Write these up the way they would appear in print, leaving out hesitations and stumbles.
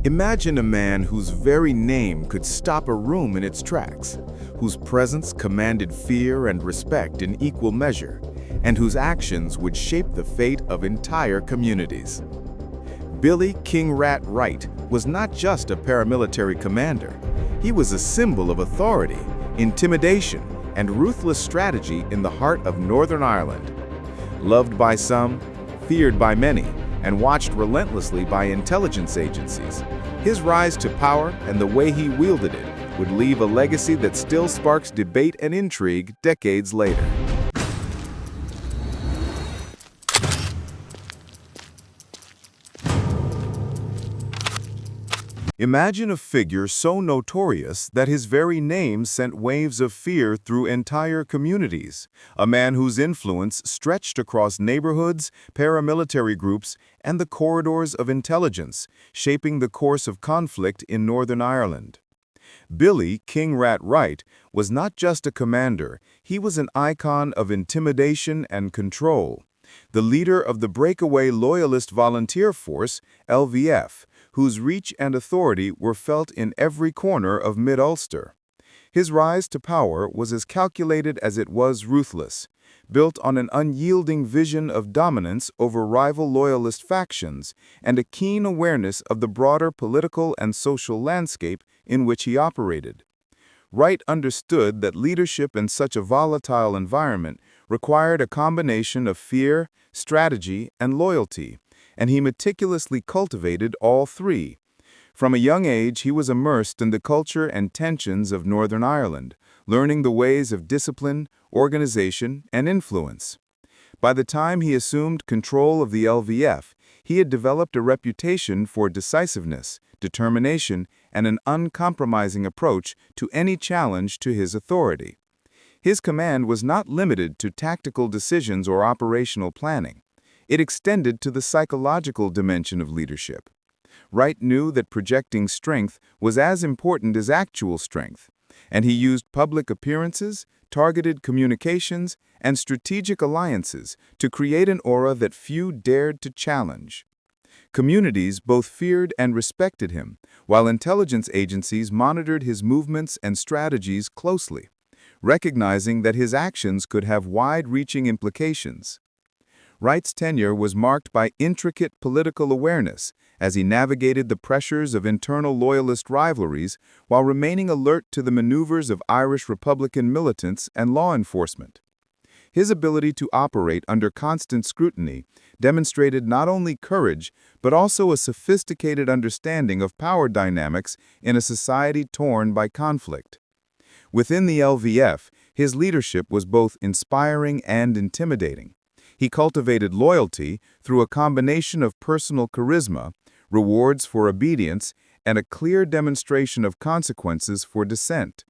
Imagine a man whose very name could stop a room in its tracks, whose presence commanded fear and respect in equal measure, and whose actions would shape the fate of entire communities. Billy King Rat Wright was not just a paramilitary commander. He was a symbol of authority, intimidation, and ruthless strategy in the heart of Northern Ireland. Loved by some, feared by many, and watched relentlessly by intelligence agencies, his rise to power and the way he wielded it would leave a legacy that still sparks debate and intrigue decades later. Imagine a figure so notorious that his very name sent waves of fear through entire communities, a man whose influence stretched across neighborhoods, paramilitary groups, and the corridors of intelligence, shaping the course of conflict in Northern Ireland. Billy King Rat Wright was not just a commander, he was an icon of intimidation and control. The leader of the breakaway Loyalist volunteer force, LVF, whose reach and authority were felt in every corner of Mid-Ulster. His rise to power was as calculated as it was ruthless, built on an unyielding vision of dominance over rival Loyalist factions and a keen awareness of the broader political and social landscape in which he operated. Wright understood that leadership in such a volatile environment required a combination of fear, strategy, and loyalty, and he meticulously cultivated all three. From a young age, he was immersed in the culture and tensions of Northern Ireland, learning the ways of discipline, organization, and influence. By the time he assumed control of the LVF, he had developed a reputation for decisiveness, determination, and an uncompromising approach to any challenge to his authority. His command was not limited to tactical decisions or operational planning. It extended to the psychological dimension of leadership. Wright knew that projecting strength was as important as actual strength, and he used public appearances, targeted communications, and strategic alliances to create an aura that few dared to challenge. Communities both feared and respected him, while intelligence agencies monitored his movements and strategies closely, recognizing that his actions could have wide-reaching implications. Wright's tenure was marked by intricate political awareness as he navigated the pressures of internal Loyalist rivalries while remaining alert to the maneuvers of Irish Republican militants and law enforcement. His ability to operate under constant scrutiny demonstrated not only courage but also a sophisticated understanding of power dynamics in a society torn by conflict. Within the LVF, his leadership was both inspiring and intimidating. He cultivated loyalty through a combination of personal charisma, rewards for obedience, and a clear demonstration of consequences for dissent.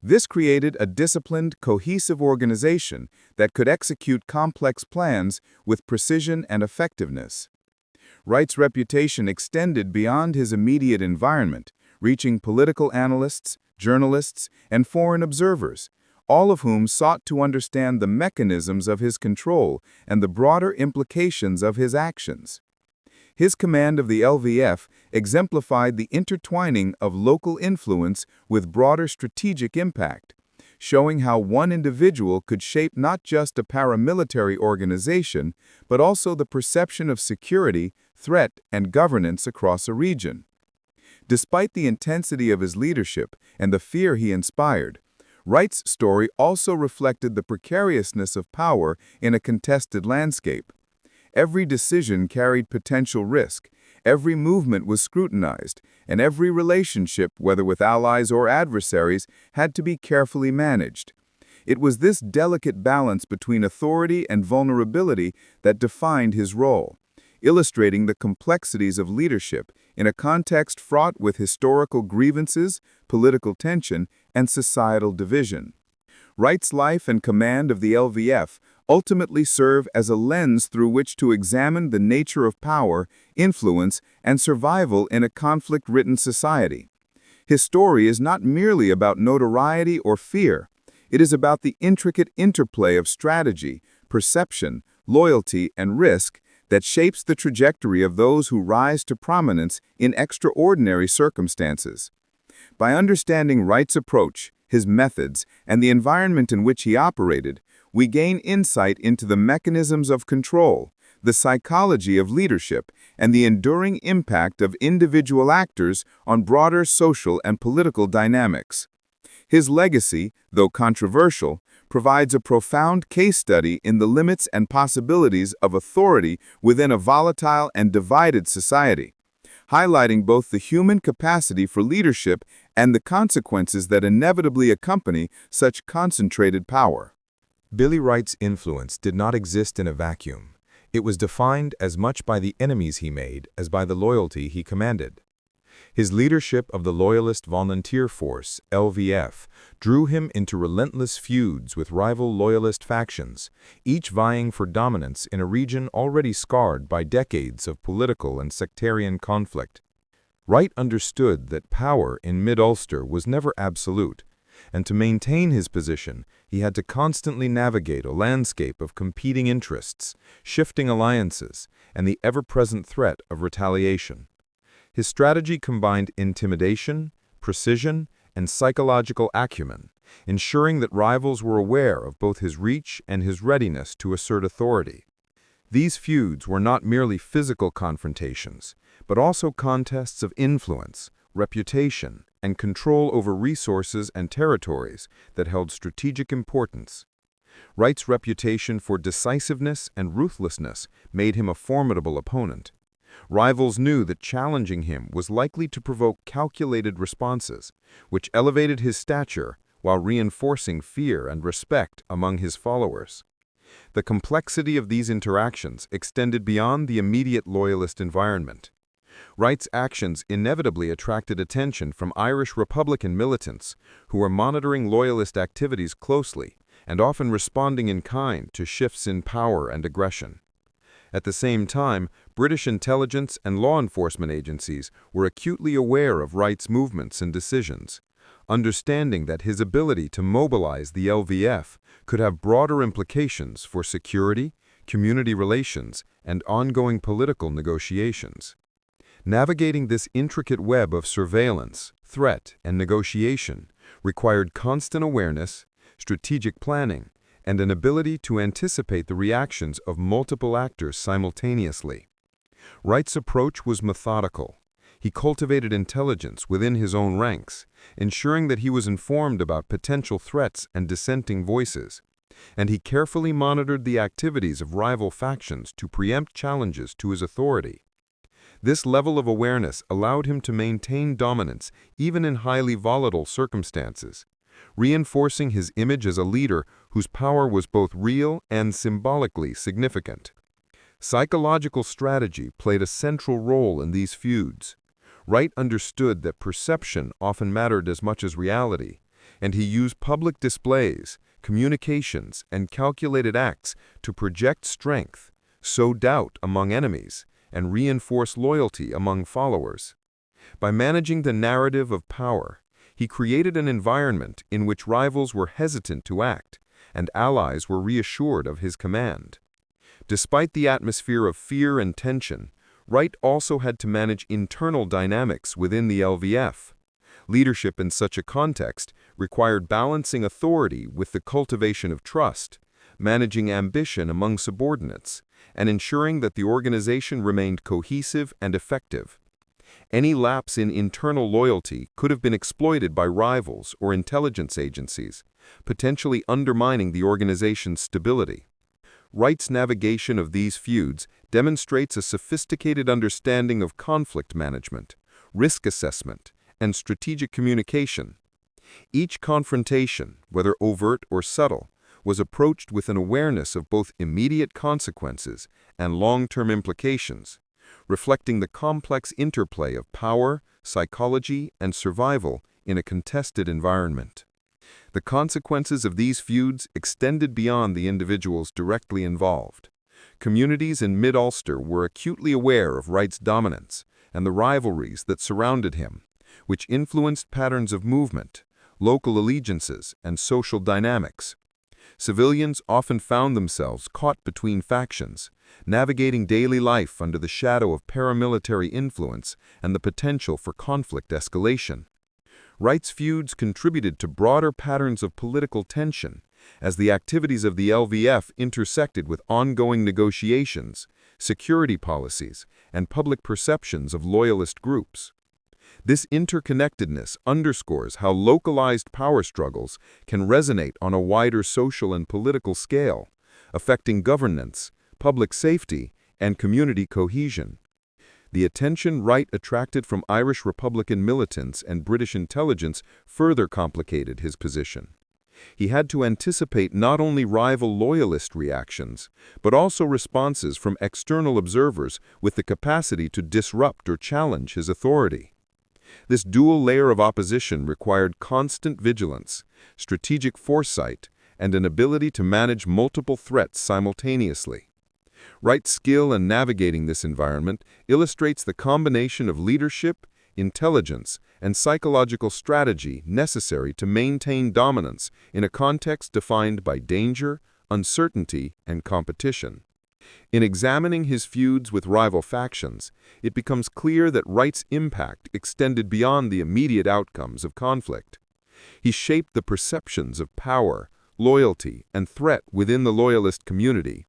This created a disciplined, cohesive organization that could execute complex plans with precision and effectiveness. Wright's reputation extended beyond his immediate environment, reaching political analysts, journalists, and foreign observers, all of whom sought to understand the mechanisms of his control and the broader implications of his actions. His command of the LVF exemplified the intertwining of local influence with broader strategic impact, showing how one individual could shape not just a paramilitary organization, but also the perception of security, threat, and governance across a region. Despite the intensity of his leadership and the fear he inspired, Wright's story also reflected the precariousness of power in a contested landscape. Every decision carried potential risk, every movement was scrutinized, and every relationship, whether with allies or adversaries, had to be carefully managed. It was this delicate balance between authority and vulnerability that defined his role, illustrating the complexities of leadership in a context fraught with historical grievances, political tension, and societal division. Wright's life and command of the LVF ultimately serve as a lens through which to examine the nature of power, influence, and survival in a conflict-ridden society. His story is not merely about notoriety or fear. It is about the intricate interplay of strategy, perception, loyalty, and risk that shapes the trajectory of those who rise to prominence in extraordinary circumstances. By understanding Wright's approach, his methods, and the environment in which he operated, we gain insight into the mechanisms of control, the psychology of leadership, and the enduring impact of individual actors on broader social and political dynamics. His legacy, though controversial, provides a profound case study in the limits and possibilities of authority within a volatile and divided society, highlighting both the human capacity for leadership and the consequences that inevitably accompany such concentrated power. Billy Wright's influence did not exist in a vacuum. It was defined as much by the enemies he made as by the loyalty he commanded. His leadership of the Loyalist Volunteer Force, LVF, drew him into relentless feuds with rival Loyalist factions, each vying for dominance in a region already scarred by decades of political and sectarian conflict. Wright understood that power in Mid-Ulster was never absolute, and to maintain his position, he had to constantly navigate a landscape of competing interests, shifting alliances, and the ever-present threat of retaliation. His strategy combined intimidation, precision, and psychological acumen, ensuring that rivals were aware of both his reach and his readiness to assert authority. These feuds were not merely physical confrontations, but also contests of influence, reputation, and control over resources and territories that held strategic importance. Wright's reputation for decisiveness and ruthlessness made him a formidable opponent. Rivals knew that challenging him was likely to provoke calculated responses, which elevated his stature while reinforcing fear and respect among his followers. The complexity of these interactions extended beyond the immediate Loyalist environment. Wright's actions inevitably attracted attention from Irish Republican militants who were monitoring Loyalist activities closely and often responding in kind to shifts in power and aggression. At the same time, British intelligence and law enforcement agencies were acutely aware of Wright's movements and decisions, understanding that his ability to mobilize the LVF could have broader implications for security, community relations, and ongoing political negotiations. Navigating this intricate web of surveillance, threat, and negotiation required constant awareness, strategic planning, and an ability to anticipate the reactions of multiple actors simultaneously. Wright's approach was methodical. He cultivated intelligence within his own ranks, ensuring that he was informed about potential threats and dissenting voices, and he carefully monitored the activities of rival factions to preempt challenges to his authority. This level of awareness allowed him to maintain dominance even in highly volatile circumstances, reinforcing his image as a leader whose power was both real and symbolically significant. Psychological strategy played a central role in these feuds. Wright understood that perception often mattered as much as reality, and he used public displays, communications, and calculated acts to project strength, sow doubt among enemies, and reinforce loyalty among followers. By managing the narrative of power, he created an environment in which rivals were hesitant to act, and allies were reassured of his command. Despite the atmosphere of fear and tension, Wright also had to manage internal dynamics within the LVF. Leadership in such a context required balancing authority with the cultivation of trust, managing ambition among subordinates, and ensuring that the organization remained cohesive and effective. Any lapse in internal loyalty could have been exploited by rivals or intelligence agencies, potentially undermining the organization's stability. Wright's navigation of these feuds demonstrates a sophisticated understanding of conflict management, risk assessment, and strategic communication. Each confrontation, whether overt or subtle, was approached with an awareness of both immediate consequences and long-term implications, reflecting the complex interplay of power, psychology, and survival in a contested environment. The consequences of these feuds extended beyond the individuals directly involved. Communities in Mid-Ulster were acutely aware of Wright's dominance and the rivalries that surrounded him, which influenced patterns of movement, local allegiances, and social dynamics. Civilians often found themselves caught between factions, navigating daily life under the shadow of paramilitary influence and the potential for conflict escalation. Wright's feuds contributed to broader patterns of political tension, as the activities of the LVF intersected with ongoing negotiations, security policies, and public perceptions of Loyalist groups. This interconnectedness underscores how localized power struggles can resonate on a wider social and political scale, affecting governance, public safety, and community cohesion. The attention Wright attracted from Irish Republican militants and British intelligence further complicated his position. He had to anticipate not only rival Loyalist reactions, but also responses from external observers with the capacity to disrupt or challenge his authority. This dual layer of opposition required constant vigilance, strategic foresight, and an ability to manage multiple threats simultaneously. Wright's skill in navigating this environment illustrates the combination of leadership, intelligence, and psychological strategy necessary to maintain dominance in a context defined by danger, uncertainty, and competition. In examining his feuds with rival factions, it becomes clear that Wright's impact extended beyond the immediate outcomes of conflict. He shaped the perceptions of power, loyalty, and threat within the Loyalist community,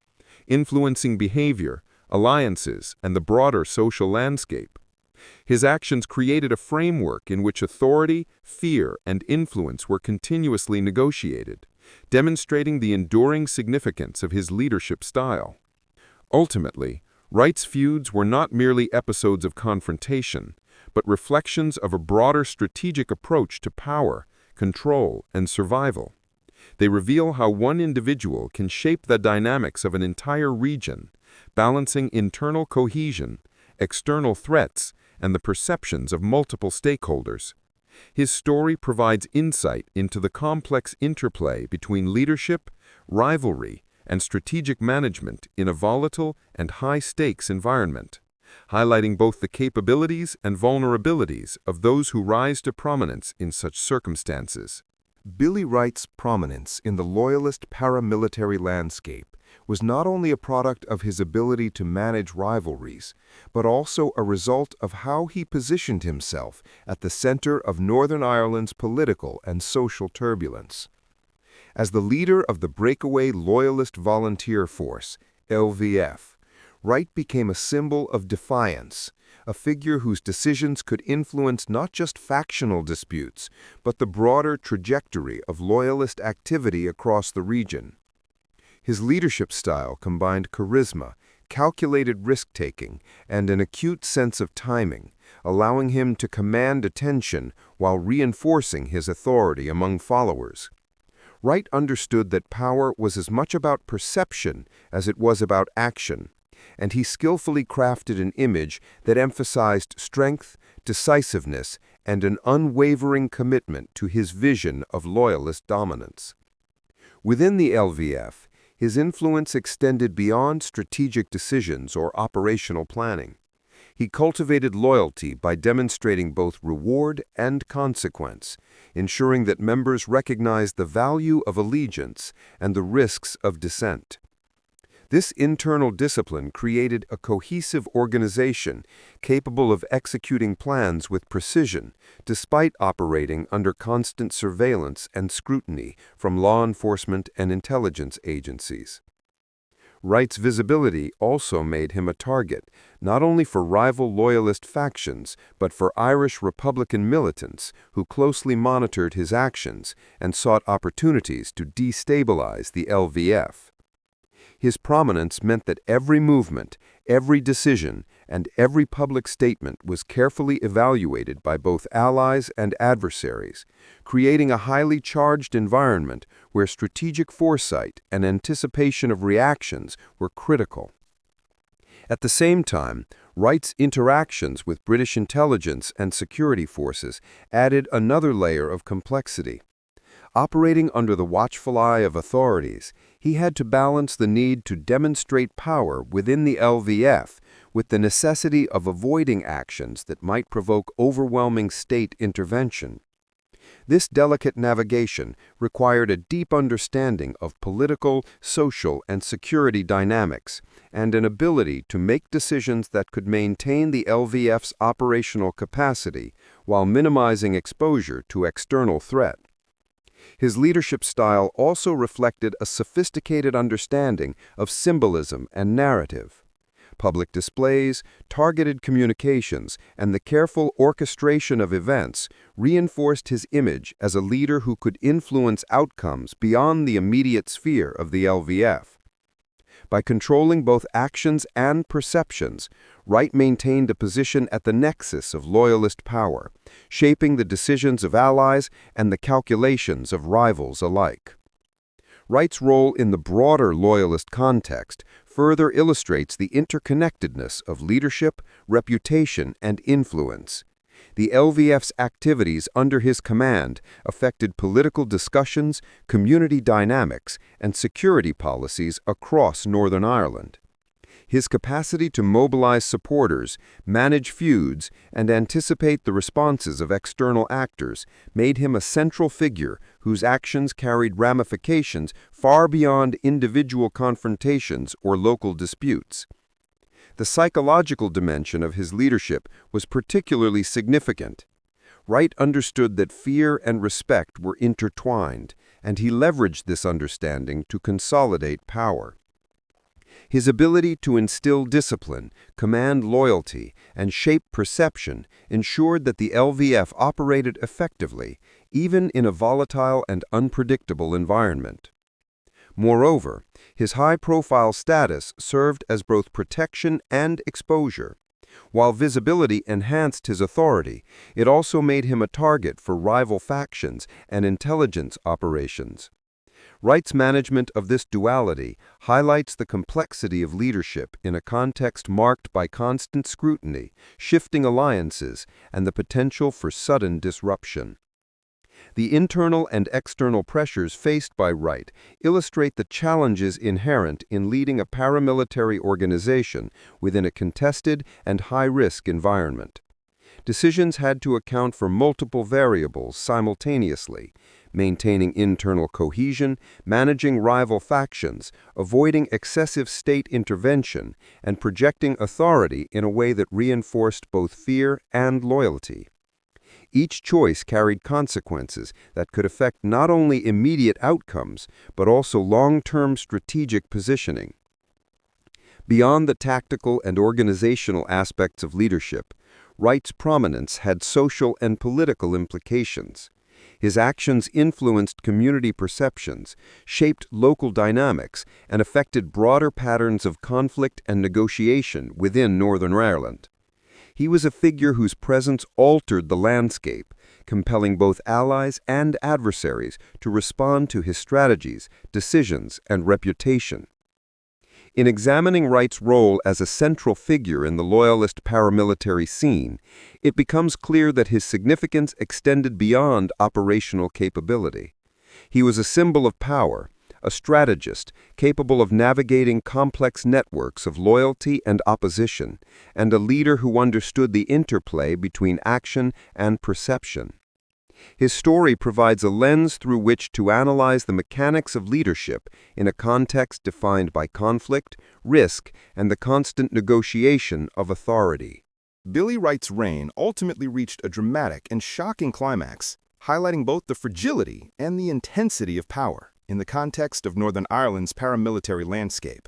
influencing behavior, alliances, and the broader social landscape. His actions created a framework in which authority, fear, and influence were continuously negotiated, demonstrating the enduring significance of his leadership style. Ultimately, Wright's feuds were not merely episodes of confrontation, but reflections of a broader strategic approach to power, control, and survival. They reveal how one individual can shape the dynamics of an entire region, balancing internal cohesion, external threats, and the perceptions of multiple stakeholders. His story provides insight into the complex interplay between leadership, rivalry, and strategic management in a volatile and high-stakes environment, highlighting both the capabilities and vulnerabilities of those who rise to prominence in such circumstances. Billy Wright's prominence in the Loyalist paramilitary landscape was not only a product of his ability to manage rivalries, but also a result of how he positioned himself at the center of Northern Ireland's political and social turbulence. As the leader of the breakaway Loyalist Volunteer Force, LVF, Wright became a symbol of defiance, a figure whose decisions could influence not just factional disputes, but the broader trajectory of Loyalist activity across the region. His leadership style combined charisma, calculated risk-taking, and an acute sense of timing, allowing him to command attention while reinforcing his authority among followers. Wright understood that power was as much about perception as it was about action, and he skillfully crafted an image that emphasized strength, decisiveness, and an unwavering commitment to his vision of Loyalist dominance. Within the LVF, his influence extended beyond strategic decisions or operational planning. He cultivated loyalty by demonstrating both reward and consequence, ensuring that members recognized the value of allegiance and the risks of dissent. This internal discipline created a cohesive organization capable of executing plans with precision, despite operating under constant surveillance and scrutiny from law enforcement and intelligence agencies. Wright's visibility also made him a target, not only for rival Loyalist factions, but for Irish Republican militants who closely monitored his actions and sought opportunities to destabilize the LVF. His prominence meant that every movement, every decision, and every public statement was carefully evaluated by both allies and adversaries, creating a highly charged environment where strategic foresight and anticipation of reactions were critical. At the same time, Wright's interactions with British intelligence and security forces added another layer of complexity. Operating under the watchful eye of authorities, he had to balance the need to demonstrate power within the LVF with the necessity of avoiding actions that might provoke overwhelming state intervention. This delicate navigation required a deep understanding of political, social, and security dynamics, and an ability to make decisions that could maintain the LVF's operational capacity while minimizing exposure to external threat. His leadership style also reflected a sophisticated understanding of symbolism and narrative. Public displays, targeted communications, and the careful orchestration of events reinforced his image as a leader who could influence outcomes beyond the immediate sphere of the LVF. By controlling both actions and perceptions, Wright maintained a position at the nexus of Loyalist power, shaping the decisions of allies and the calculations of rivals alike. Wright's role in the broader Loyalist context further illustrates the interconnectedness of leadership, reputation, and influence. The LVF's activities under his command affected political discussions, community dynamics, and security policies across Northern Ireland. His capacity to mobilize supporters, manage feuds, and anticipate the responses of external actors made him a central figure whose actions carried ramifications far beyond individual confrontations or local disputes. The psychological dimension of his leadership was particularly significant. Wright understood that fear and respect were intertwined, and he leveraged this understanding to consolidate power. His ability to instill discipline, command loyalty, and shape perception ensured that the LVF operated effectively, even in a volatile and unpredictable environment. Moreover, his high-profile status served as both protection and exposure. While visibility enhanced his authority, it also made him a target for rival factions and intelligence operations. Wright's management of this duality highlights the complexity of leadership in a context marked by constant scrutiny, shifting alliances, and the potential for sudden disruption. The internal and external pressures faced by Wright illustrate the challenges inherent in leading a paramilitary organization within a contested and high-risk environment. Decisions had to account for multiple variables simultaneously, maintaining internal cohesion, managing rival factions, avoiding excessive state intervention, and projecting authority in a way that reinforced both fear and loyalty. Each choice carried consequences that could affect not only immediate outcomes, but also long-term strategic positioning. Beyond the tactical and organizational aspects of leadership, Wright's prominence had social and political implications. His actions influenced community perceptions, shaped local dynamics, and affected broader patterns of conflict and negotiation within Northern Ireland. He was a figure whose presence altered the landscape, compelling both allies and adversaries to respond to his strategies, decisions, and reputation. In examining Wright's role as a central figure in the Loyalist paramilitary scene, it becomes clear that his significance extended beyond operational capability. He was a symbol of power, a strategist capable of navigating complex networks of loyalty and opposition, and a leader who understood the interplay between action and perception. His story provides a lens through which to analyze the mechanics of leadership in a context defined by conflict, risk, and the constant negotiation of authority. Billy Wright's reign ultimately reached a dramatic and shocking climax, highlighting both the fragility and the intensity of power in the context of Northern Ireland's paramilitary landscape.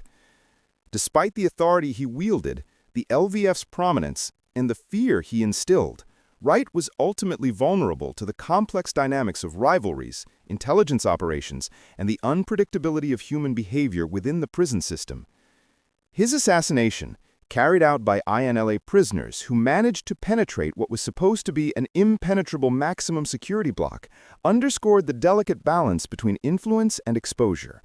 Despite the authority he wielded, the LVF's prominence, and the fear he instilled, Wright was ultimately vulnerable to the complex dynamics of rivalries, intelligence operations, and the unpredictability of human behavior within the prison system. His assassination, carried out by INLA prisoners who managed to penetrate what was supposed to be an impenetrable maximum security block, underscored the delicate balance between influence and exposure.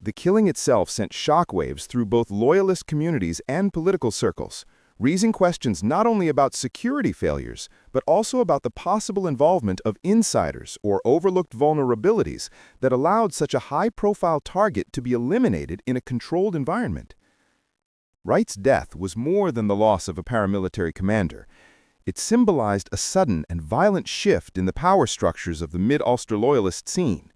The killing itself sent shockwaves through both Loyalist communities and political circles, raising questions not only about security failures, but also about the possible involvement of insiders or overlooked vulnerabilities that allowed such a high-profile target to be eliminated in a controlled environment. Wright's death was more than the loss of a paramilitary commander. It symbolized a sudden and violent shift in the power structures of the mid-Ulster Loyalist scene.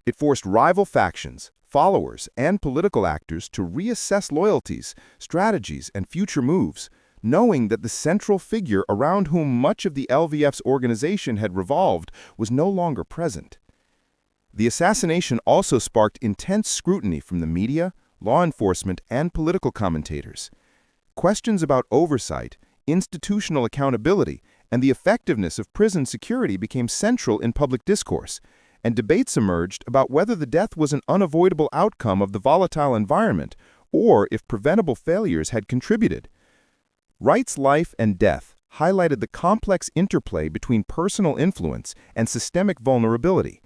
It forced rival factions, followers, and political actors to reassess loyalties, strategies, and future moves, knowing that the central figure around whom much of the LVF's organization had revolved was no longer present. The assassination also sparked intense scrutiny from the media, law enforcement, and political commentators. Questions about oversight, institutional accountability, and the effectiveness of prison security became central in public discourse, and debates emerged about whether the death was an unavoidable outcome of the volatile environment or if preventable failures had contributed. Wright's life and death highlighted the complex interplay between personal influence and systemic vulnerability.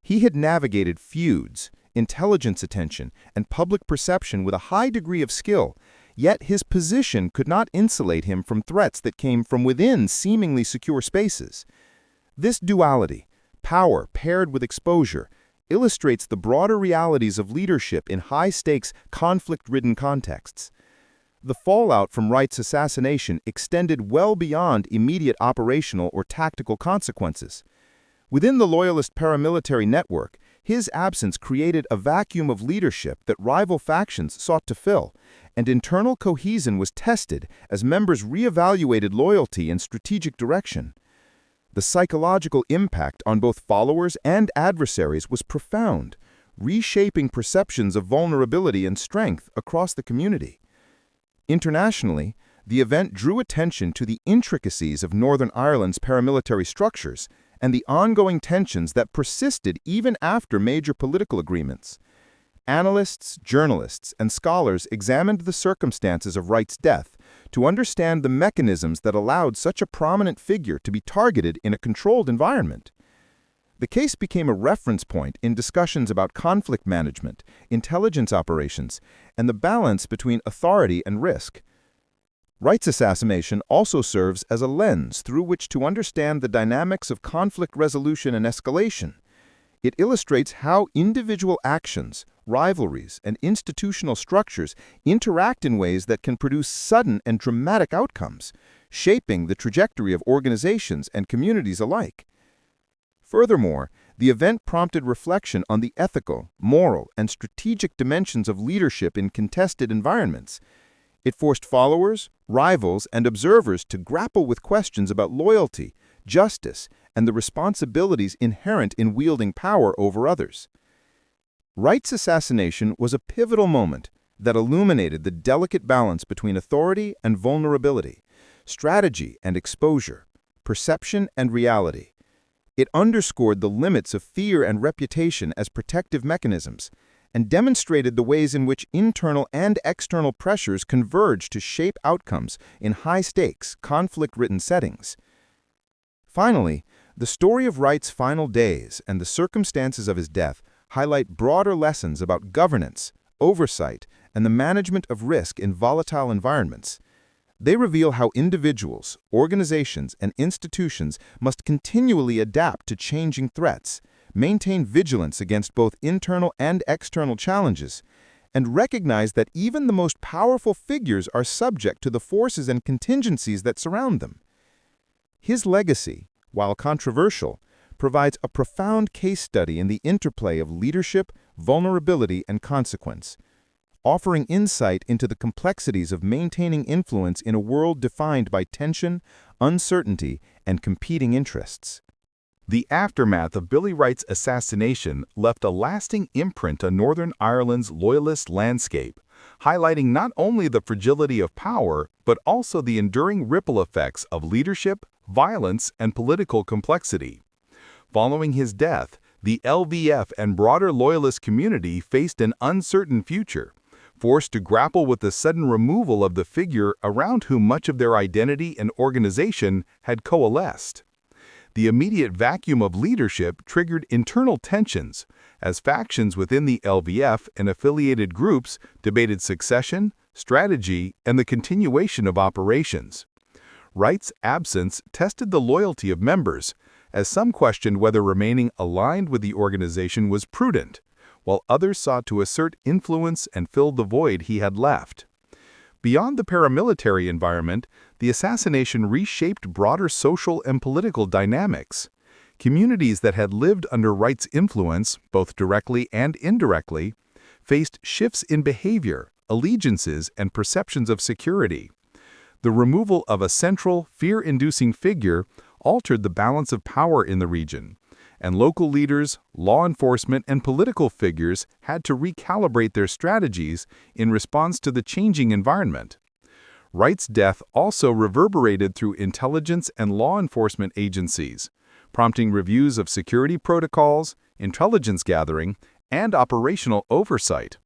He had navigated feuds, intelligence attention, and public perception with a high degree of skill, yet his position could not insulate him from threats that came from within seemingly secure spaces. This duality, power paired with exposure, illustrates the broader realities of leadership in high-stakes, conflict-ridden contexts. The fallout from Wright's assassination extended well beyond immediate operational or tactical consequences. Within the Loyalist paramilitary network, his absence created a vacuum of leadership that rival factions sought to fill, and internal cohesion was tested as members reevaluated loyalty and strategic direction. The psychological impact on both followers and adversaries was profound, reshaping perceptions of vulnerability and strength across the community. Internationally, the event drew attention to the intricacies of Northern Ireland's paramilitary structures and the ongoing tensions that persisted even after major political agreements. Analysts, journalists, and scholars examined the circumstances of Wright's death to understand the mechanisms that allowed such a prominent figure to be targeted in a controlled environment. The case became a reference point in discussions about conflict management, intelligence operations, and the balance between authority and risk. Wright's assassination also serves as a lens through which to understand the dynamics of conflict resolution and escalation. It illustrates how individual actions, rivalries, and institutional structures interact in ways that can produce sudden and dramatic outcomes, shaping the trajectory of organizations and communities alike. Furthermore, the event prompted reflection on the ethical, moral, and strategic dimensions of leadership in contested environments. It forced followers, rivals, and observers to grapple with questions about loyalty, justice, and the responsibilities inherent in wielding power over others. Wright's assassination was a pivotal moment that illuminated the delicate balance between authority and vulnerability, strategy and exposure, perception and reality. It underscored the limits of fear and reputation as protective mechanisms, and demonstrated the ways in which internal and external pressures converge to shape outcomes in high-stakes, conflict-ridden settings. Finally, the story of Wright's final days and the circumstances of his death highlight broader lessons about governance, oversight, and the management of risk in volatile environments. They reveal how individuals, organizations, and institutions must continually adapt to changing threats, maintain vigilance against both internal and external challenges, and recognize that even the most powerful figures are subject to the forces and contingencies that surround them. His legacy, while controversial, provides a profound case study in the interplay of leadership, vulnerability, and consequence, offering insight into the complexities of maintaining influence in a world defined by tension, uncertainty, and competing interests. The aftermath of Billy Wright's assassination left a lasting imprint on Northern Ireland's Loyalist landscape, highlighting not only the fragility of power, but also the enduring ripple effects of leadership, violence, and political complexity. Following his death, the LVF and broader Loyalist community faced an uncertain future, forced to grapple with the sudden removal of the figure around whom much of their identity and organization had coalesced. The immediate vacuum of leadership triggered internal tensions, as factions within the LVF and affiliated groups debated succession, strategy, and the continuation of operations. Wright's absence tested the loyalty of members, as some questioned whether remaining aligned with the organization was prudent, while others sought to assert influence and fill the void he had left. Beyond the paramilitary environment, the assassination reshaped broader social and political dynamics. Communities that had lived under Wright's influence, both directly and indirectly, faced shifts in behavior, allegiances, and perceptions of security. The removal of a central, fear-inducing figure altered the balance of power in the region, and local leaders, law enforcement, and political figures had to recalibrate their strategies in response to the changing environment. Wright's death also reverberated through intelligence and law enforcement agencies, prompting reviews of security protocols, intelligence gathering, and operational oversight.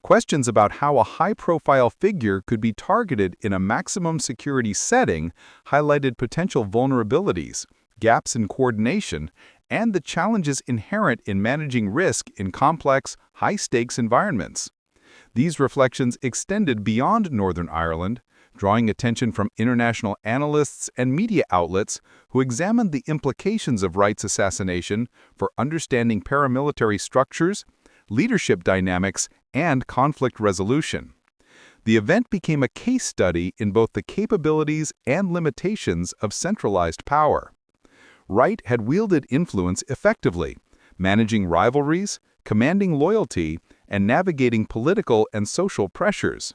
Questions about how a high-profile figure could be targeted in a maximum security setting highlighted potential vulnerabilities, gaps in coordination, and the challenges inherent in managing risk in complex, high-stakes environments. These reflections extended beyond Northern Ireland, drawing attention from international analysts and media outlets who examined the implications of Wright's assassination for understanding paramilitary structures, leadership dynamics, and conflict resolution. The event became a case study in both the capabilities and limitations of centralized power. Wright had wielded influence effectively, managing rivalries, commanding loyalty, and navigating political and social pressures.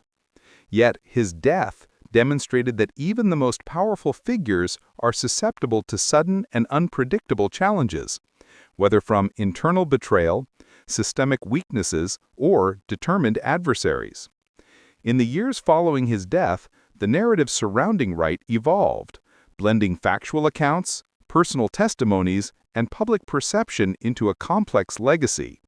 Yet his death demonstrated that even the most powerful figures are susceptible to sudden and unpredictable challenges, whether from internal betrayal, systemic weaknesses, or determined adversaries. In the years following his death, the narrative surrounding Wright evolved, blending factual accounts, personal testimonies, and public perception into a complex legacy.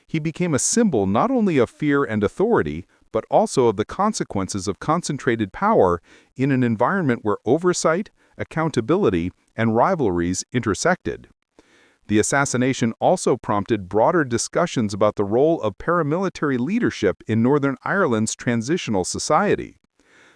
He became a symbol not only of fear and authority, but also of the consequences of concentrated power in an environment where oversight, accountability, and rivalries intersected. The assassination also prompted broader discussions about the role of paramilitary leadership in Northern Ireland's transitional society.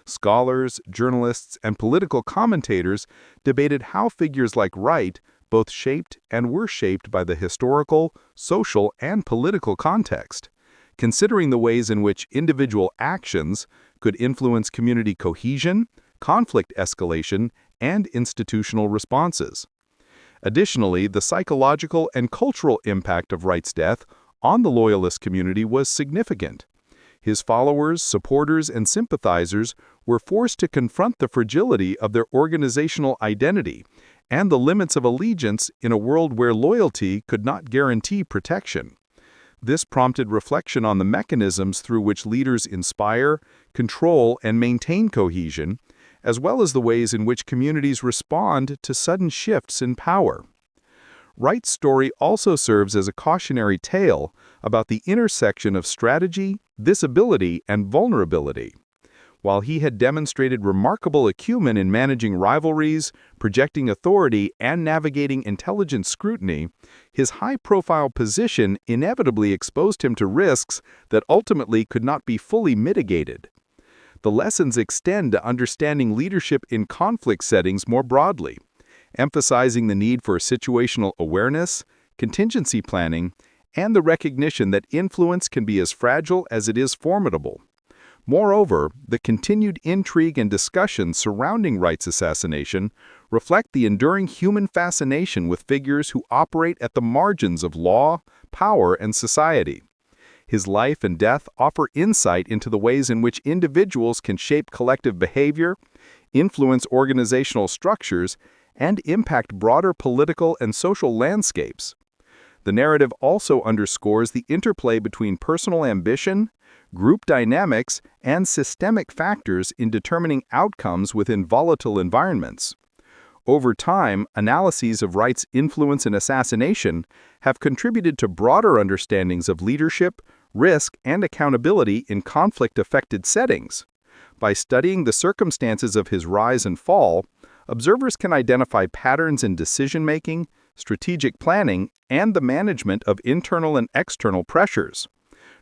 Scholars, journalists, and political commentators debated how figures like Wright both shaped and were shaped by the historical, social, and political context, considering the ways in which individual actions could influence community cohesion, conflict escalation, and institutional responses. Additionally, the psychological and cultural impact of Wright's death on the Loyalist community was significant. His followers, supporters, and sympathizers were forced to confront the fragility of their organizational identity and the limits of allegiance in a world where loyalty could not guarantee protection. This prompted reflection on the mechanisms through which leaders inspire, control, and maintain cohesion, as well as the ways in which communities respond to sudden shifts in power. Wright's story also serves as a cautionary tale about the intersection of strategy, visibility, and vulnerability. While he had demonstrated remarkable acumen in managing rivalries, projecting authority, and navigating intelligent scrutiny, his high-profile position inevitably exposed him to risks that ultimately could not be fully mitigated. The lessons extend to understanding leadership in conflict settings more broadly, emphasizing the need for situational awareness, contingency planning, and the recognition that influence can be as fragile as it is formidable. Moreover, the continued intrigue and discussion surrounding Wright's assassination reflect the enduring human fascination with figures who operate at the margins of law, power, and society. His life and death offer insight into the ways in which individuals can shape collective behavior, influence organizational structures, and impact broader political and social landscapes. The narrative also underscores the interplay between personal ambition, group dynamics, and systemic factors in determining outcomes within volatile environments. Over time, analyses of Wright's influence and assassination have contributed to broader understandings of leadership, risk, and accountability in conflict-affected settings. By studying the circumstances of his rise and fall, observers can identify patterns in decision-making, strategic planning, and the management of internal and external pressures,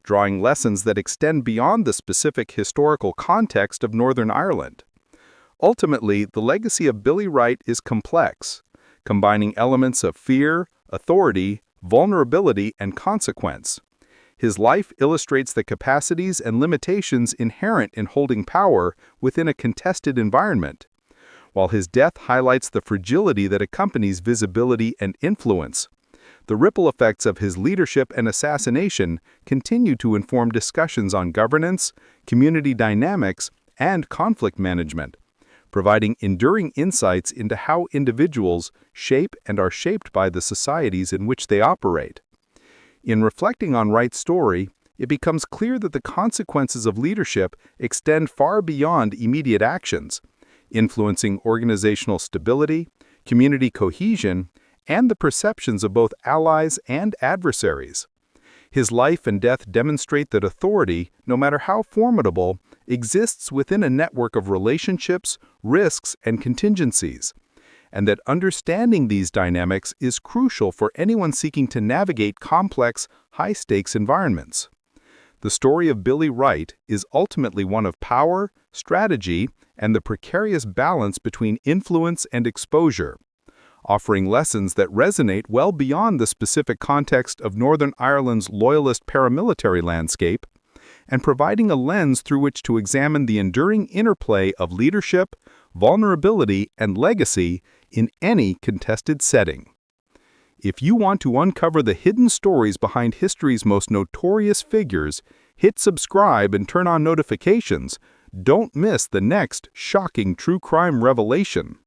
drawing lessons that extend beyond the specific historical context of Northern Ireland. Ultimately, the legacy of Billy Wright is complex, combining elements of fear, authority, vulnerability, and consequence. His life illustrates the capacities and limitations inherent in holding power within a contested environment, while his death highlights the fragility that accompanies visibility and influence. The ripple effects of his leadership and assassination continue to inform discussions on governance, community dynamics, and conflict management, providing enduring insights into how individuals shape and are shaped by the societies in which they operate. In reflecting on Wright's story, it becomes clear that the consequences of leadership extend far beyond immediate actions, influencing organizational stability, community cohesion, and the perceptions of both allies and adversaries. His life and death demonstrate that authority, no matter how formidable, exists within a network of relationships, risks, and contingencies, and that understanding these dynamics is crucial for anyone seeking to navigate complex, high-stakes environments. The story of Billy Wright is ultimately one of power, strategy, and the precarious balance between influence and exposure, offering lessons that resonate well beyond the specific context of Northern Ireland's Loyalist paramilitary landscape, and providing a lens through which to examine the enduring interplay of leadership, vulnerability, and legacy in any contested setting. If you want to uncover the hidden stories behind history's most notorious figures, hit subscribe and turn on notifications. Don't miss the next shocking true crime revelation.